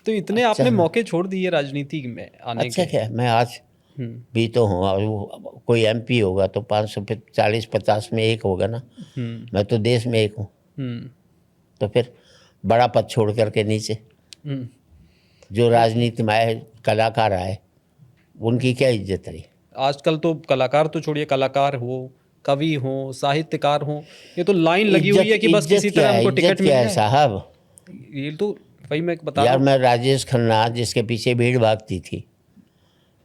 तो इतने अच्छा आपने हाँ। मौके छोड़ दिए राजनीति में आने अच्छा के। क्या मैं आज भी तो हूँ, और वो कोई एमपी होगा तो 540-50 में एक होगा ना। हम्म मैं तो देश में एक हूँ, हम्म तो फिर बड़ा पद छोड़ करके नीचे हम्म। जो राजनीति में आए, कलाकार आए, उनकी क्या इज्जत रही। आजकल तो कलाकार तो छोड़िए, कलाकार हो, कवि हो, साहित्यकार हो, ये तो लाइन लगी हुई इज्जत है कि बस इज्जत किसी क्या तरह है, हमको इज्जत टिकट क्या मिल है जाए। साहब। ये तो वही मैं बता रहा यार हूँ। मैं राजेश खन्ना, जिसके पीछे भीड़ भागती थी,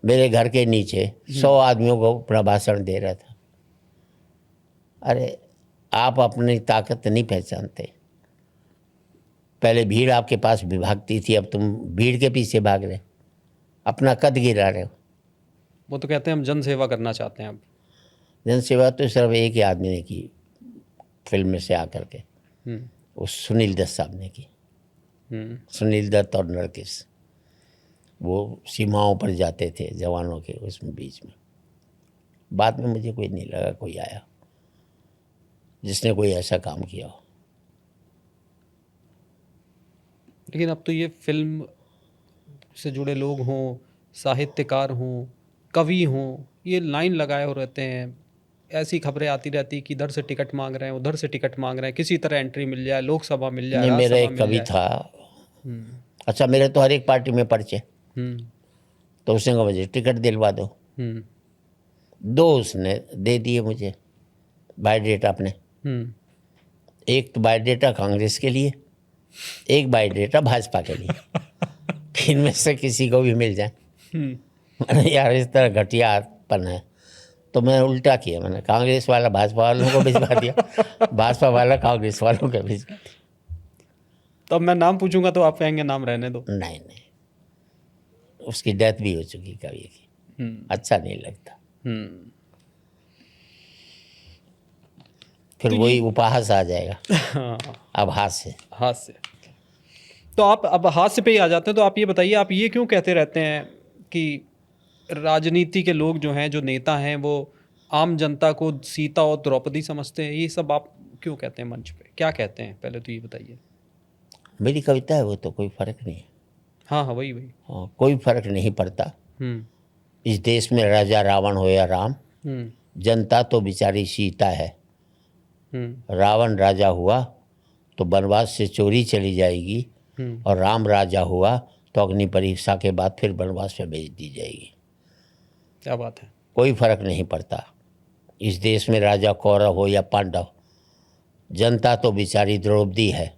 मेरे घर के नीचे 100 आदमियों को अपना भाषण दे रहा था। अरे आप अपनी ताकत नहीं पहचानते। पहले भीड़ आपके पास भी भागती थी, अब तुम भीड़ के पीछे भाग रहे, अपना कद गिरा रहे हो। वो तो कहते हैं हम जन सेवा करना चाहते हैं अब। जन सेवा तो सिर्फ एक ही आदमी ने की, फिल्म में से आकर के, हम्म उस सुनील दत्त साहब ने की। हम्म सुनील दत्त और नरगिस, वो सीमाओं पर जाते थे जवानों के उसमें बीच में। बाद में मुझे कोई नहीं लगा कोई आया जिसने कोई ऐसा काम किया हो। लेकिन अब तो ये फिल्म से जुड़े लोग हों, साहित्यकार हों, कवि हों, ये लाइन लगाए हो रहते हैं। ऐसी खबरें आती रहती कि इधर से टिकट मांग रहे हैं, उधर से टिकट मांग रहे हैं, किसी तरह एंट्री मिल जाए, लोकसभा मिल जाए, नहीं, मेरा राज्यसभा एक मिल कवि जाए। था। हम्म अच्छा, मेरे तो हर एक पार्टी में पर्चे, हम्म तो उसने कहा मुझे टिकट दिलवा दो। हम्म 2 उसने दे दिए मुझे बायोडेटा अपने। हम्म एक तो बायोडेटा कांग्रेस के लिए, एक बायोडेटा भाजपा के लिए, कि इनमें से किसी को भी मिल जाए। हम्म। मैंने यार इस तरह घटियापन है, तो मैं उल्टा किया, मैंने कांग्रेस वाला भाजपा वालों को भिजवा दिया, भाजपा वाला कांग्रेस वालों को भिजवा तो अब मैं नाम पूछूंगा तो आप कहेंगे नाम रहने दो। दिया। नहीं नहीं, उसकी डेथ भी हो चुकी कवि की, हम्म अच्छा नहीं लगता। हम्म। फिर तो वही ये उपहास आ जाएगा, हाँ, अब हास्य। हास्य। तो आप अब हास्य पे ही आ जाते हैं, तो आप ये बताइए, आप ये क्यों कहते रहते हैं कि राजनीति के लोग जो हैं, जो नेता हैं, वो आम जनता को सीता और द्रौपदी समझते हैं? ये सब आप क्यों कहते हैं मंच पे? क्या कहते हैं, पहले तो ये बताइए। मेरी कविता है वो, तो कोई फर्क नहीं है। हाँ हाँ, वही वही। हाँ, कोई फर्क नहीं पड़ता। हम्म इस देश में राजा रावण हो या राम, हम्म जनता तो बेचारी सीता है। हम्म रावण राजा हुआ तो वनवास से चोरी चली जाएगी, हम्म। और राम राजा हुआ तो अग्नि परीक्षा के बाद फिर वनवास में भेज दी जाएगी। क्या बात है। कोई फर्क नहीं पड़ता इस देश में राजा कौरव हो या पांडव, जनता तो बेचारी द्रौपदी है।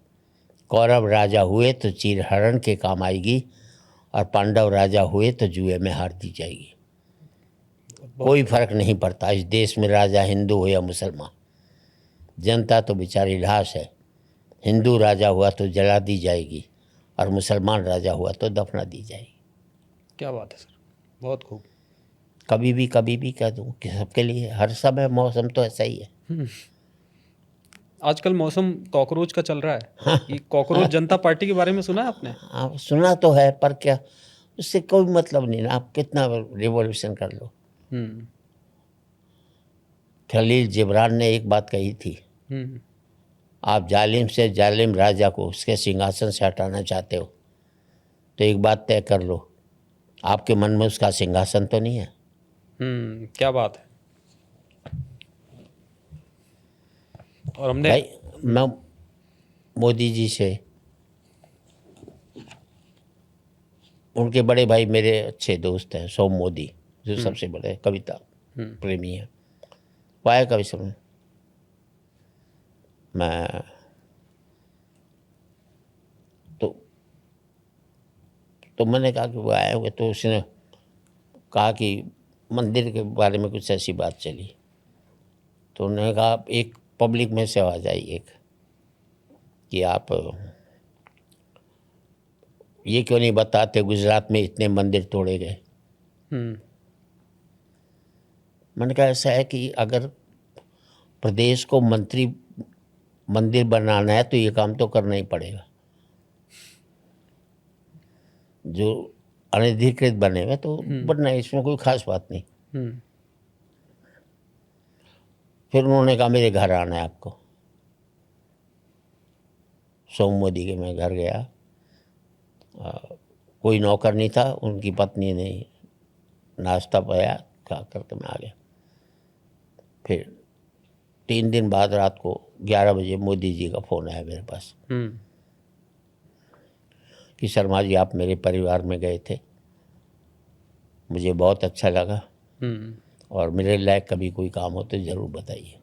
कौरव राजा हुए तो चीरहरण के काम आएगी, और पांडव राजा हुए तो जुए में हार दी जाएगी। बहुत कोई बढ़िया। फर्क नहीं पड़ता इस देश में राजा हिंदू हो या मुसलमान, जनता तो बेचारी लाश है। हिंदू राजा हुआ तो जला दी जाएगी, और मुसलमान राजा हुआ तो दफना दी जाएगी। क्या बात है सर, बहुत खूब। कभी भी कह दूँ कि सबके लिए हर समय मौसम तो ऐसा ही है। आजकल मौसम कॉकरोच का चल रहा है। ये कॉकरोच जनता पार्टी के बारे में सुना है आपने? आप सुना तो है, पर क्या उससे कोई मतलब नहीं ना, आप कितना रिवॉल्यूशन कर लो। हम्म खलील जिब्रान ने एक बात कही थी, हम्म आप जालिम से जालिम राजा को उसके सिंहासन से हटाना चाहते हो तो एक बात तय कर लो, आपके मन में उसका सिंहासन तो नहीं है। क्या बात है। और हमने भाई मैं मोदी जी से, उनके बड़े भाई मेरे अच्छे दोस्त हैं, सोम मोदी, जो सबसे बड़े कविता प्रेमी हैं, वो आए कभी समय। मैं तो तो मैंने कहा कि वो आए हुए, तो उसने कहा कि मंदिर के बारे में कुछ ऐसी बात चली, तो उन्होंने कहा एक पब्लिक में से आवाज आई एक, कि आप ये क्यों नहीं बताते गुजरात में इतने मंदिर तोड़े गए। हम्म मैंने कहा ऐसा है कि अगर प्रदेश को मंदिर बनाना है तो ये काम तो करना ही पड़ेगा। जो अनधिकृत बने हुए तो बनना है, इसमें कोई खास बात नहीं। हम्म फिर उन्होंने कहा मेरे घर आना है आपको। सोम मोदी के मैं घर गया, कोई नौकर नहीं था, उनकी पत्नी ने नाश्ता पाया, खा करके मैं आ गया। फिर 3 दिन बाद रात को 11 बजे मोदी जी का फ़ोन आया मेरे पास कि शर्मा जी आप मेरे परिवार में गए थे, मुझे बहुत अच्छा लगा और मेरे लायक कभी कोई काम हो तो ज़रूर बताइए।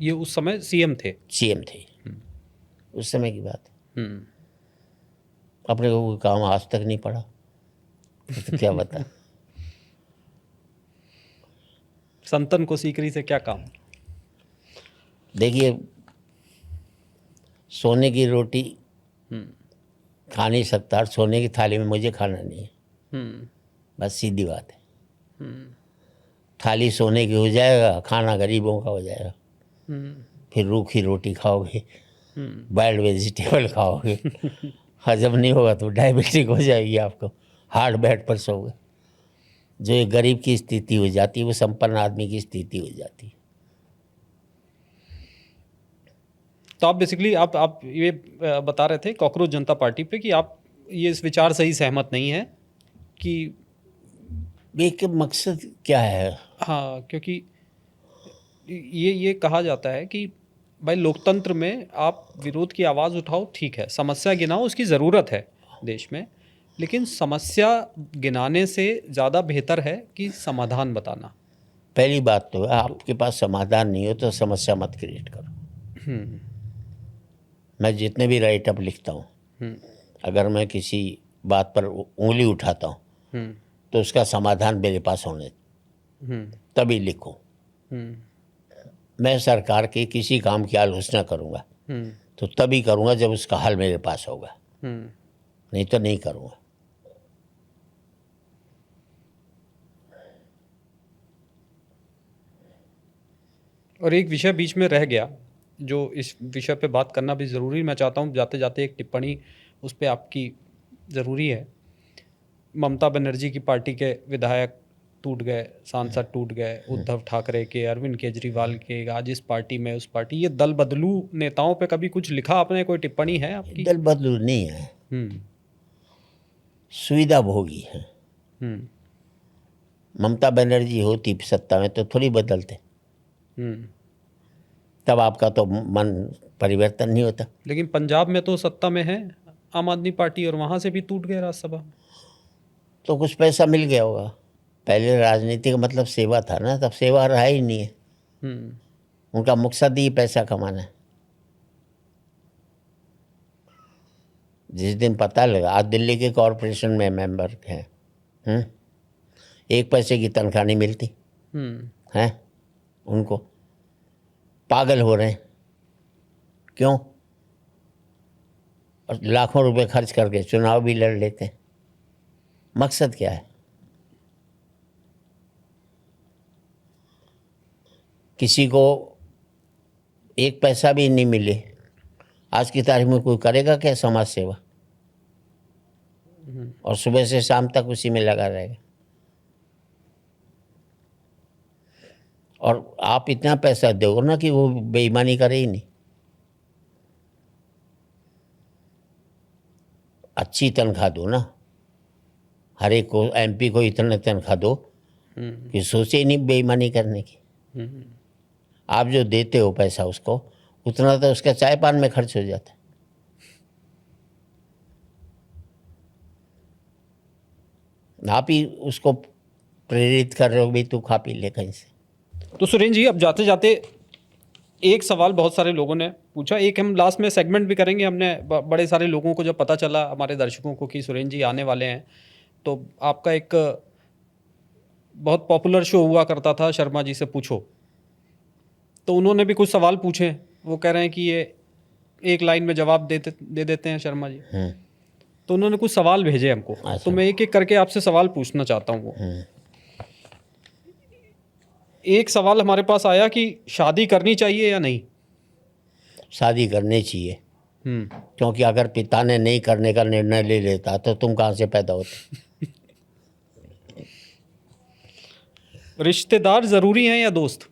ये उस समय सीएम थे? सीएम थे, उस समय की बात है। अपने को कोई काम आज तक नहीं पड़ा तो क्या बता। संतन को सीकरी से क्या काम? देखिए, सोने की रोटी खा नहीं सकता और सोने की थाली में मुझे खाना नहीं है, बस सीधी बात है। थाली सोने की हो जाएगा, खाना गरीबों का हो जाएगा। फिर रूखी रोटी खाओगे, वाइल्ड वेजिटेबल खाओगे, हजम नहीं होगा तो डायबिटिक हो जाएगी आपको, हार्ट बेड पर सोओगे। जो एक गरीब की स्थिति हो जाती है वो संपन्न आदमी की स्थिति हो जाती है। तो आप बेसिकली आप ये बता रहे थे कॉकरोच जनता पार्टी पे कि आप ये इस विचार से ही सहमत नहीं है कि एक मकसद क्या है? हाँ, क्योंकि ये कहा जाता है कि भाई लोकतंत्र में आप विरोध की आवाज़ उठाओ, ठीक है, समस्या गिनाओ, उसकी ज़रूरत है देश में, लेकिन समस्या गिनाने से ज़्यादा बेहतर है कि समाधान बताना। पहली बात तो आपके पास समाधान नहीं हो तो समस्या मत क्रिएट करो। मैं जितने भी राइट अप लिखता हूँ, अगर मैं किसी बात पर उंगली उठाता हूँ तो उसका समाधान मेरे पास होने तभी लिखूँ। मैं सरकार के किसी काम की आलोचना करूँगा तो तभी करूँगा जब उसका हल मेरे पास होगा, नहीं तो नहीं करूँगा। और एक विषय बीच में रह गया जो इस विषय पे बात करना भी ज़रूरी, मैं चाहता हूँ जाते जाते एक टिप्पणी उस पर आपकी ज़रूरी है। ममता बनर्जी की पार्टी के विधायक टूट गए, सांसद टूट गए, उद्धव ठाकरे के, अरविंद केजरीवाल के, आज इस पार्टी में उस पार्टी, ये दल बदलू नेताओं पे कभी कुछ लिखा आपने, कोई टिप्पणी है आपकी? दल बदलू नहीं है, सुविधा भोगी है। ममता बनर्जी होती सत्ता में तो थोड़ी बदलते, तब आपका तो मन परिवर्तन नहीं होता। लेकिन पंजाब में तो सत्ता में है आम आदमी पार्टी और वहाँ से भी टूट गए राज्यसभा। तो कुछ पैसा मिल गया होगा। पहले राजनीति का मतलब सेवा था ना, तब सेवा रहा ही नहीं है। उनका मकसद ही पैसा कमाना है। जिस दिन पता लगा, आज दिल्ली के कॉरपोरेशन में मेंबर हैं, 1 पैसे की तनख्वाह नहीं मिलती है उनको, पागल हो रहे हैं। क्यों? और लाखों रुपए खर्च करके चुनाव भी लड़ लेते हैं। मकसद क्या है? किसी को 1 पैसा भी नहीं मिले, आज की तारीख में कोई करेगा क्या समाज सेवा? और सुबह से शाम तक उसी में लगा रहेगा। और आप इतना पैसा दो ना कि वो बेईमानी करे ही नहीं। अच्छी तनख्वाह दो ना, हर एक को, एमपी को इतना तनख्वाह दो कि सोचे ही नहीं बेईमानी करने की। आप जो देते हो पैसा उसको, उतना तो उसका चाय पान में खर्च हो जाता है। आप ही उसको प्रेरित कर रहे हो, भाई तू खा पी ले कहीं से। तो सुरेंद्र जी, अब जाते जाते एक सवाल बहुत सारे लोगों ने पूछा, एक हम लास्ट में सेगमेंट भी करेंगे। हमने बड़े सारे लोगों को जब पता चला, हमारे दर्शकों को, कि सुरेंद्र जी आने वाले हैं, तो आपका एक बहुत पॉपुलर शो हुआ करता था शर्मा जी से पूछो, तो उन्होंने भी कुछ सवाल पूछे। वो कह रहे हैं कि ये एक लाइन में जवाब दे देते हैं शर्मा जी। तो उन्होंने कुछ सवाल भेजे हमको, तो मैं एक एक करके आपसे सवाल पूछना चाहता हूँ। वो एक सवाल हमारे पास आया कि शादी करनी चाहिए या नहीं? शादी करनी चाहिए, क्योंकि अगर पिता ने नहीं करने का निर्णय ले लेता तो तुम कहाँ से पैदा होते? रिश्तेदार जरूरी हैं या दोस्त?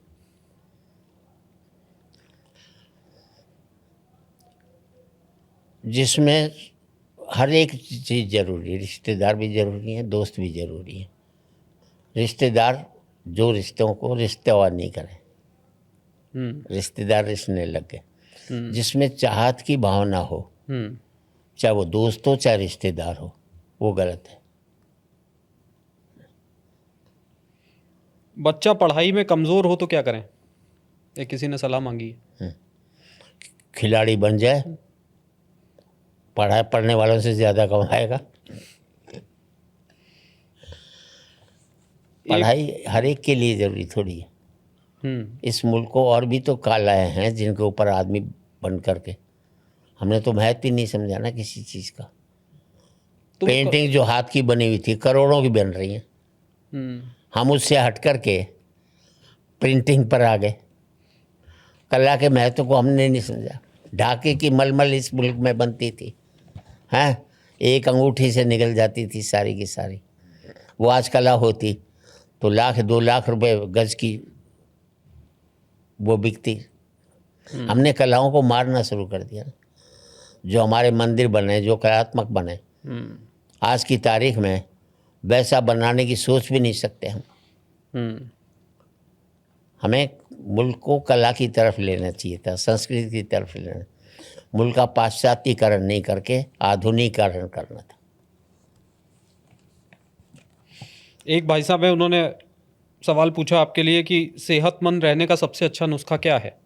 जिसमें हर एक चीज़ जरूरी है, रिश्तेदार भी जरूरी हैं, दोस्त भी जरूरी हैं। रिश्तेदार जो रिश्तों को रिश्तेवार नहीं करें, रिश्तेदार रिश्तने लग गए। जिसमें चाहत की भावना हो, चाहे वो दोस्त हो चाहे रिश्तेदार हो, वो गलत है। बच्चा पढ़ाई में कमज़ोर हो तो क्या करें? ये किसी ने सलाह मांगी है। खिलाड़ी बन जाए, पढ़ने वालों से ज़्यादा कमाएगा। पढ़ाई हर एक के लिए ज़रूरी थोड़ी है। इस मुल्क को और भी तो कालाएँ हैं जिनके ऊपर आदमी बन करके, हमने तो महत्व ही नहीं समझा ना किसी चीज़ का। तो पेंटिंग जो हाथ की बनी हुई थी करोड़ों की बन रही हैं, हम उससे हट करके प्रिंटिंग पर आ गए। कला के महत्व को हमने नहीं समझा। ढाके की मलमल इस मुल्क में बनती थी, हैं, एक अंगूठी से निकल जाती थी सारी की सारी। वो आज कला होती तो 1-2 लाख रुपए गज की वो बिकती। हमने कलाओं को मारना शुरू कर दिया। जो हमारे मंदिर बने, जो कलात्मक बने, आज की तारीख में वैसा बनाने की सोच भी नहीं सकते हम। हमें मुल्क को कला की तरफ लेना चाहिए था, संस्कृति की तरफ लेना। मुल्क का पाश्चात्यकरण नहीं करके आधुनिकीकरण करना था। एक भाई साहब है, उन्होंने सवाल पूछा आपके लिए कि सेहतमंद रहने का सबसे अच्छा नुस्खा क्या है?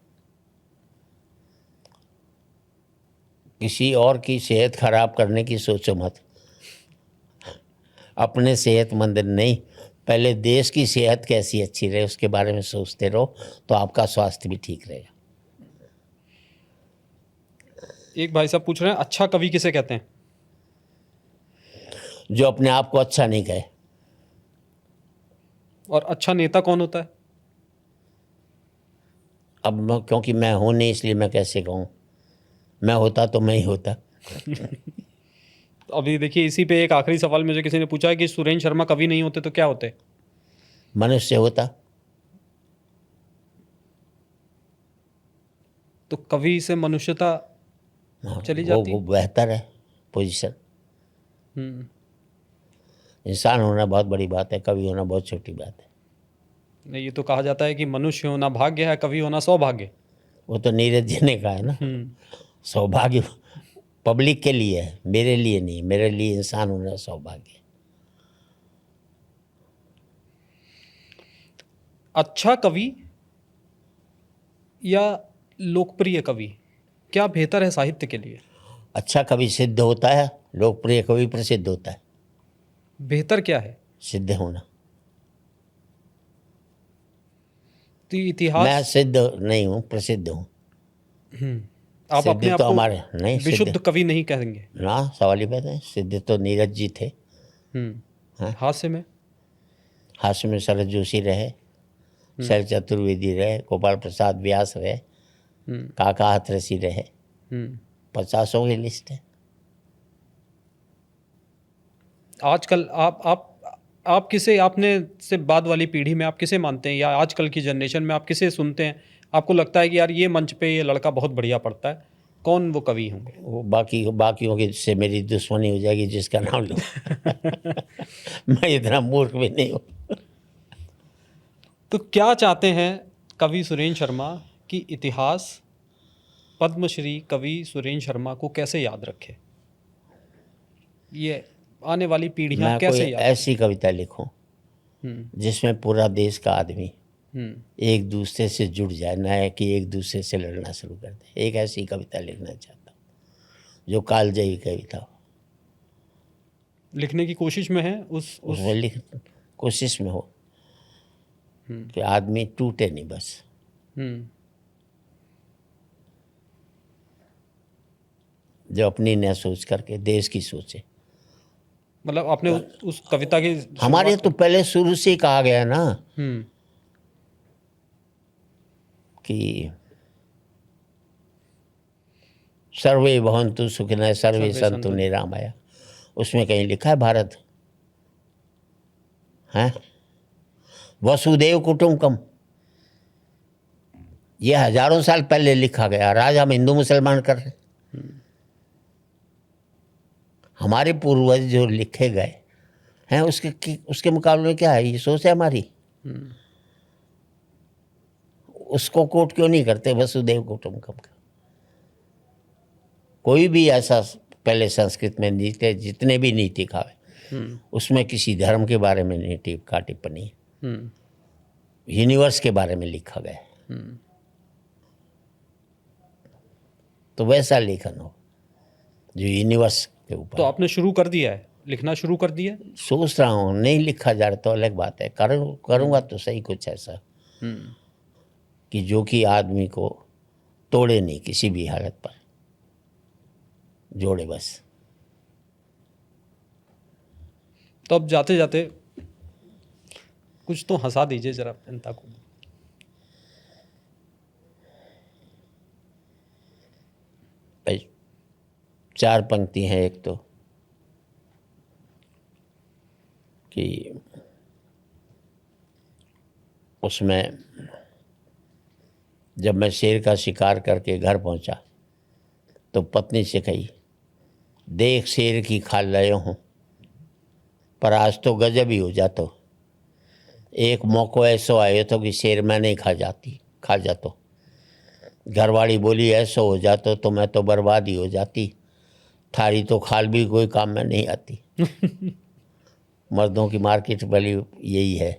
किसी और की सेहत खराब करने की सोचो मत। अपने सेहतमंद नहीं, पहले देश की सेहत कैसी अच्छी रहे उसके बारे में सोचते रहो, तो आपका स्वास्थ्य भी ठीक रहेगा। एक भाई साहब पूछ रहे हैं, अच्छा कवि किसे कहते हैं? जो अपने आप को अच्छा नहीं कहे। और अच्छा नेता कौन होता है? अब क्योंकि मैं हूं नहीं इसलिए मैं कैसे कहूँ, मैं होता तो मैं ही होता। अभी देखिए, इसी पे एक आखिरी सवाल मुझे किसी ने पूछा है कि सुरेंद्र शर्मा कवि नहीं होते तो क्या होते? मनुष्य होता। तो कवि से मनुष्यता चली जाती। वो बेहतर है पोजीशन। हम्म। इंसान होना बहुत बड़ी बात है, कवि होना बहुत छोटी बात है। नहीं, ये तो कहा जाता है कि मनुष्य होना भाग्य है, कवि होना सौभाग्य। वो तो नीरज जी ने कहा है ना, सौभाग्य पब्लिक के लिए है, मेरे लिए नहीं। मेरे लिए इंसान होना सौभाग्य है। अच्छा कवि या लोकप्रिय कवि, क्या बेहतर है साहित्य के लिए? अच्छा कवि सिद्ध होता है, लोकप्रिय कवि प्रसिद्ध होता है। बेहतर क्या है? सिद्ध होना। तो इतिहास। मैं सिद्ध नहीं हूँ, प्रसिद्ध हूँ। आप अपने सिद्ध आप तो को हमारे नहीं, विशुद्ध सिद्ध कवि नहीं कहेंगे? ना, सवाल ही पैदा है। सिद्ध तो नीरज जी थे। हाँ? हास्य में? हास्य में शरद जोशी रहे, शैल चतुर्वेदी रहे, गोपाल प्रसाद व्यास रहे, काका हथरसी रहे। 50 की लिस्ट है। आजकल आप किसे, आपने से बाद वाली पीढ़ी में आप किसे मानते हैं, या आजकल की जनरेशन में आप किसे सुनते हैं? आपको लगता है कि यार ये मंच पे ये लड़का बहुत बढ़िया पढ़ता है, कौन वो कवि होंगे? वो बाकियों के से मेरी दुश्मनी हो जाएगी जिसका नाम लूँ। मैं इतना मूर्ख भी नहीं हूँ। तो क्या चाहते हैं कवि सुरेंद्र शर्मा कि इतिहास पद्मश्री कवि सुरेंद्र शर्मा को कैसे याद रखे? ये आने वाली पीढ़ियां मैं कोई कैसे याद ऐसी कविता लिखूं जिसमें पूरा देश का आदमी एक दूसरे से जुड़ जाए, ना कि एक दूसरे से लड़ना शुरू कर दे। एक ऐसी कविता लिखना चाहता हूँ जो कालजयी कविता हो। लिखने की कोशिश में है उसमें लिख कोशिश में हो कि आदमी टूटे नहीं, बस जो अपनी न सोच करके देश की सोचे। मतलब आपने उस कविता की हमारे तो पहले शुरू से ही कहा गया ना कि सर्वे भवन्तु सुखिनः सर्वे सन्तु निरामया। उसमें कहीं लिखा है भारत है वसुदेव कुटुम्बकम। ये हजारों साल पहले लिखा गया, आज हम हिंदू मुसलमान कर रहे हैं। हमारे पूर्वज जो लिखे गए हैं उसके मुकाबले में क्या है? ये सोच है हमारी। उसको कोट क्यों नहीं करते? वसुदेव कुटुंबकम का कोई भी ऐसा पहले संस्कृत में नीति, जितने भी नीति काव्य, उसमें किसी धर्म के बारे में नहीं टिप्पणी, यूनिवर्स के बारे में लिखा गया है। तो वैसा लेखन हो जो यूनिवर्स के ऊपर। तो आपने शुरू कर दिया है, लिखना शुरू कर दिया? सोच रहा हूँ, नहीं लिखा जा रहा तो अलग बात है। करूँगा तो सही कुछ ऐसा कि जो कि आदमी को तोड़े नहीं किसी भी हालत पर, जोड़े बस। तो अब जाते जाते कुछ तो हंसा दीजिए जरा जनता को। भाई 4 पंक्ति हैं। एक तो कि उसमें जब मैं शेर का शिकार करके घर पहुंचा तो पत्नी से कही, देख शेर की खाल लाया हूँ, पर आज तो गजब ही हो जातो। एक मौको ऐसो आयो तो कि शेर मैं नहीं खा जातो। घरवाली बोली, ऐसो हो जातो तो मैं तो बर्बाद ही हो जाती। थारी तो खाल भी कोई काम में नहीं आती। मर्दों की मार्केट वैल्यू यही है।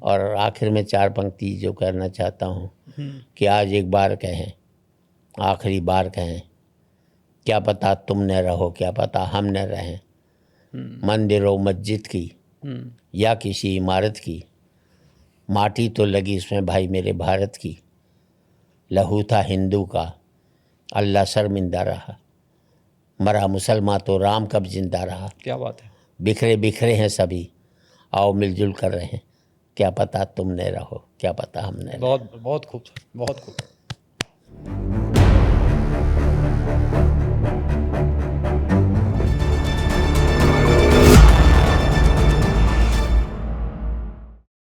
और आखिर में 4 पंक्ति जो करना चाहता हूँ कि आज एक बार कहें, आखिरी बार कहें, क्या पता तुम न रहो, क्या पता हम न रहें। मंदिरों मस्जिद की या किसी इमारत की, माटी तो लगी इसमें भाई मेरे भारत की। लहू था हिंदू का, अल्लाह शर्मिंदा रहा। मरा मुसलमान तो राम कब जिंदा रहा। क्या बात है। बिखरे बिखरे हैं सभी, आओ मिलजुल कर रहे हैं। क्या पता तुम न रहो, क्या पता हम न रहें। बहुत बहुत खूब, बहुत खूब।